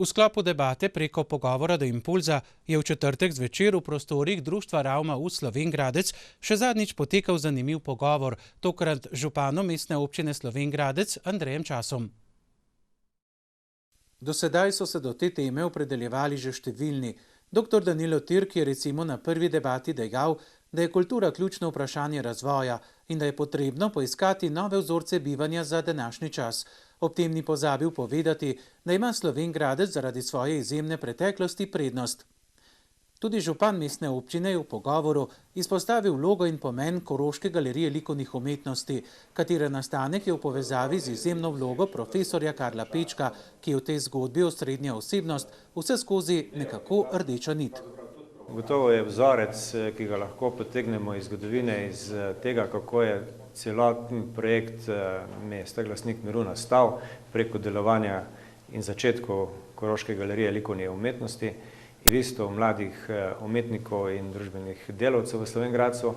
V sklopu debate preko pogovora do Impulza je v četrtek zvečer v prostorih Društva Ravma v Slovenj Gradec še zadnjič potekal zanimiv pogovor, tokrat z županom mestne občine Slovenj Gradec Andrejem Časom. Do sedaj so se do te teme opredeljevali že številni. Dr. Danilo Tirk je recimo na prvi debati dejal, da je kultura ključno vprašanje razvoja in da je potrebno poiskati nove vzorce bivanja za današnji čas. Ob tem ni pozabil povedati, da ima Slovenj Gradec zaradi svoje izjemne preteklosti prednost. Tudi župan mestne občine je v pogovoru izpostavil vlogo in pomen Koroške galerije likovnih umetnosti, katere nastanek je v povezavi z izjemno vlogo profesorja Karla Pečka, ki je v tej zgodbi osrednja osebnost, vse skozi nekako rdeča nit. Gotovo je vzorec, ki ga lahko potegnemo iz zgodovine, iz tega, kako je celoten projekt mesta Glasnik miru nastal preko delovanja in začetkov Koroške galerije likovne umetnosti, aktivistov, mladih umetnikov in družbenih delavcev v Slovenj Gradcu.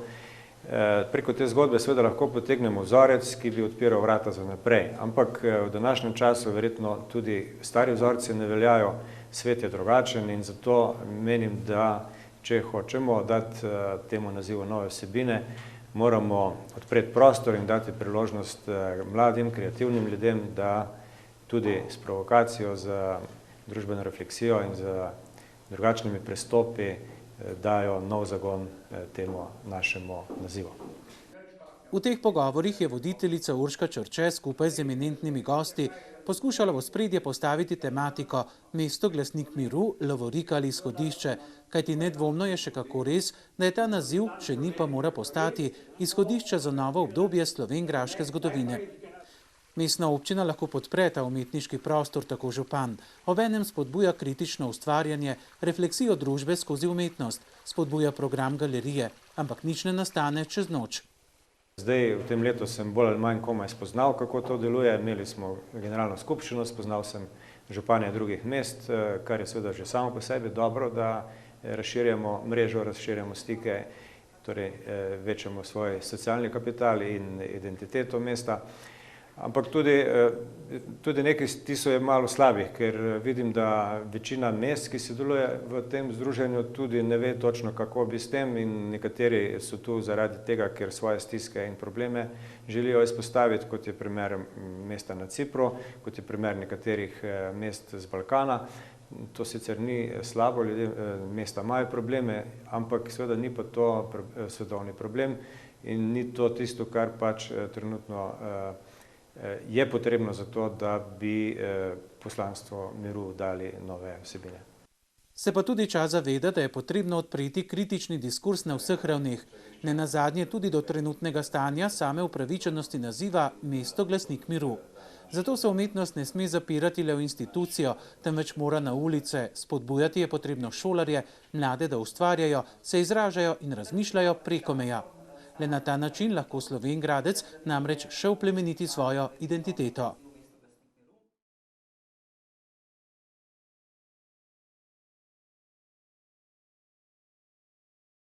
Preko te zgodbe seveda lahko potegnemo vzorec, ki bi odpiral vrata za naprej. Ampak v današnjem času verjetno tudi stari vzorci ne veljajo, svet je drugačen in zato menim, da če hočemo dati temu nazivu nove vsebine, moramo odpreti prostor in dati priložnost mladim, kreativnim ljudem, da tudi s provokacijo, z družbeno refleksijo in z drugačnimi prestopi dajo nov zagon temu našemu nazivu. V teh pogovorih je voditeljica Urška Črče skupaj z eminentnimi gosti poskušala v ospredje postaviti tematiko Mesto Glasnik miru, lovorika ali izhodišče, kajti nedvomno je še kako res, da je ta naziv, če ni pa mora postati, izhodišče za novo obdobje slovenjgraške zgodovine. Mestna občina lahko podpre ta umetniški prostor, tako župan. Obenem spodbuja kritično ustvarjanje, refleksijo družbe skozi umetnost, spodbuja program galerije, ampak nič ne nastane čez noč. Zdaj v tem letu sem bolj ali manj komaj spoznal, kako to deluje. Imeli smo generalno skupščino, spoznal sem županje drugih mest, kar je seveda že samo po sebi dobro, da razširjamo mrežo, razširjamo stike, torej večamo svoj socialni kapital in identiteto mesta. Ampak tudi nekaj stisov je malo slabih, ker vidim, da večina mest, ki se deluje v tem združenju, tudi ne ve točno, kako bi s tem, in nekateri so tu zaradi tega, ker svoje stiske in probleme želijo izpostaviti, kot je primer mesta na Cipru, kot je primer nekaterih mest z Balkana. To sicer ni slabo, mesta imajo probleme, ampak seveda ni pa to svetovni problem in ni to tisto, kar pač trenutno je potrebno za to, da bi poslanstvo miru dali nove vsebine. Se pa tudi čas zaveda, da je potrebno odpreti kritični diskurs na vseh ravneh, ne nazadnje tudi do trenutnega stanja same upravičenosti naziva Mesto Glasnik miru. Zato se umetnost ne sme zapirati le v institucijo, temveč mora na ulice. Spodbujati je potrebno šolarje, mlade, da ustvarjajo, se izražajo in razmišljajo preko meja. Le na ta način lahko Slovenj Gradec namreč še oplemeniti svojo identiteto.